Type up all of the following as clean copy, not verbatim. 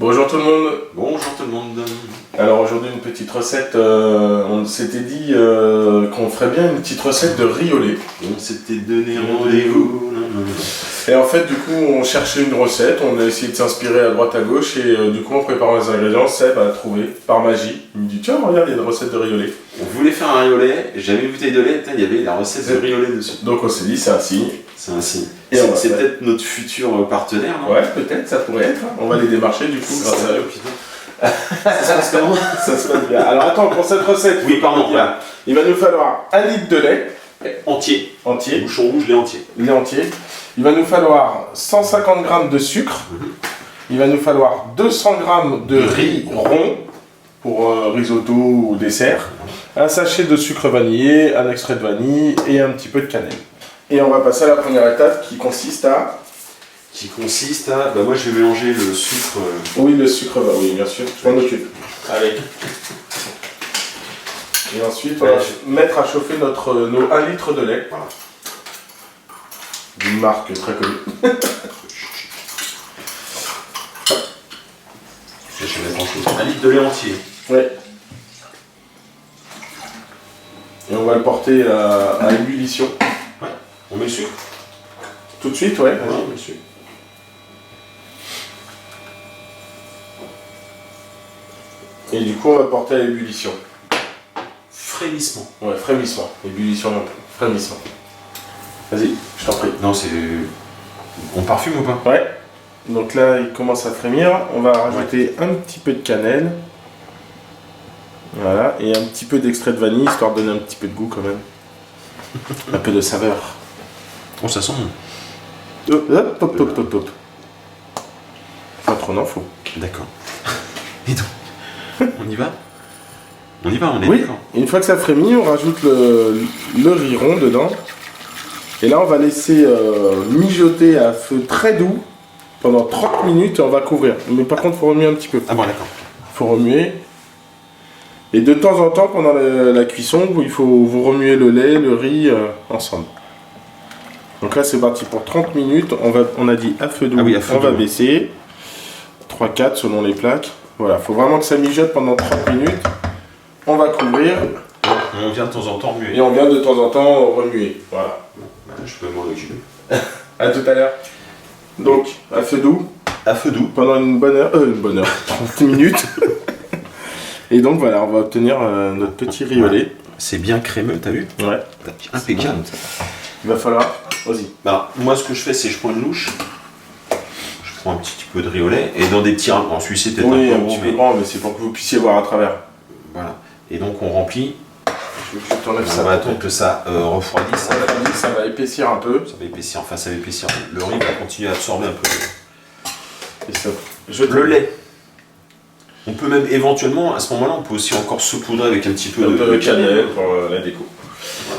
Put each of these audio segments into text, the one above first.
Bonjour tout le monde. Bonjour tout le monde. Alors aujourd'hui une petite recette, on s'était dit qu'on ferait bien une petite recette de riz au lait. On s'était donné rendez-vous. Et en fait du coup on cherchait une recette, on a essayé de s'inspirer à droite à gauche et du coup en préparant les ingrédients, Seb a trouvé par magie. Il me dit tiens regarde il y a une recette de riz au lait. On voulait faire un riz au lait, j'avais une bouteille de lait, il y avait la recette de riz au lait dessus. Donc on s'est dit c'est un signe. C'est un signe. Et c'est peut-être notre futur partenaire, non? Ouais peut-être ça pourrait être, on va les démarcher du coup grâce à eux. Ça se passe comment? Ça se passe bien. Alors attends pour cette recette, Oui pardon, voilà. il va nous falloir 1 litre de lait. Entier. Entier. Bouchon rouge, lait entier. Lait entier. Il va nous falloir 150 g de sucre. Il va nous falloir 200 g de riz rond pour risotto ou dessert. Un sachet de sucre vanillé, un extrait de vanille et un petit peu de cannelle. Et on va passer à la première étape qui consiste à... Bah moi je vais mélanger le sucre. Oui, le sucre, oui bien sûr, je m'en occupe. Allez. Et ensuite, on va mettre à chauffer nos 1 litre de lait. Voilà. D'une marque très connue. Je vais mettre en chose. 1 litre de lait entier. Ouais. Et on va le porter à ébullition. Ouais. On met le sucre. Tout de suite, ouais. Vas-y, on met le sucre. Et du coup, on va porter à ébullition. Frémissement. Ouais, frémissement. Ébullition, frémissement. Vas-y, je t'en prie. Non, c'est. On parfume ou pas? Ouais. Donc là, il commence à frémir. On va rajouter un petit peu de cannelle. Voilà. Et un petit peu d'extrait de vanille, histoire de donner un petit peu de goût quand même. Un peu de saveur. Oh, ça sent bon. Hop, hop, hop, hop, hop. Pas trop, non, faut. D'accord. Et donc on y va? On y va, on est Oui, d'accord. une fois que ça frémit, on rajoute le riz rond dedans. Et là, on va laisser mijoter à feu très doux pendant 30 minutes et on va couvrir. Mais par contre, il faut remuer un petit peu. Ah bon, d'accord. Il faut remuer. Et de temps en temps, pendant la cuisson, il faut vous remuer le lait, le riz ensemble. Donc là, c'est parti pour 30 minutes. On a dit à feu doux, on va baisser. 3-4 selon les plaques. Voilà, il faut vraiment que ça mijote pendant 30 minutes. On va couvrir. On vient de temps en temps remuer. Et on vient de temps en temps remuer. Voilà. Je peux m'en occuper. A tout à l'heure. Donc, à feu doux. À feu doux. Pendant une bonne heure. 30 minutes. Et donc voilà, on va obtenir notre petit riz au lait. C'est bien crémeux, t'as vu? Ouais. Impeccable. Il va falloir. Vas-y. Bah, moi, ce que je fais, c'est que je prends une louche. Je prends un petit peu de riz au lait. Et dans des petits rames. En Suisse, c'est peut-être Oui, un un peu petit grand, peu grand, mais c'est pour que vous puissiez voir à travers. Voilà. Et donc, on remplit. Je t'enlève ça. On va attendre que ça refroidisse. Ça va épaissir un peu. Ça va épaissir. Enfin, ça va épaissir. Le riz va continuer à absorber un peu. Et ça. Le lait. On peut même éventuellement, à ce moment-là, on peut aussi encore saupoudrer avec un petit peu de cannelle pour la déco.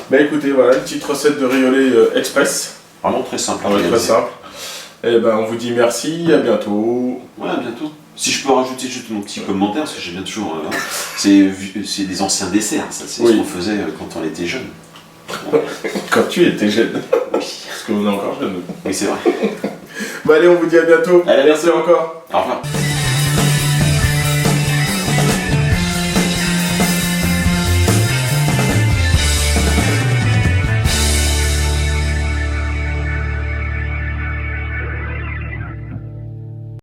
Bah écoutez, voilà une petite recette de riz au lait express. Vraiment très simple. Très simple. Et ben on vous dit merci, à bientôt. Ouais, à bientôt. Si je peux rajouter juste mon petit commentaire, parce que j'aime bien toujours. C'est des anciens desserts, ça. C'est ce qu'on faisait quand on était jeune. Quand tu étais jeune. Parce que vous êtes encore jeune. Oui, c'est vrai. Bon allez, on vous dit à bientôt. Allez, merci encore. Au revoir.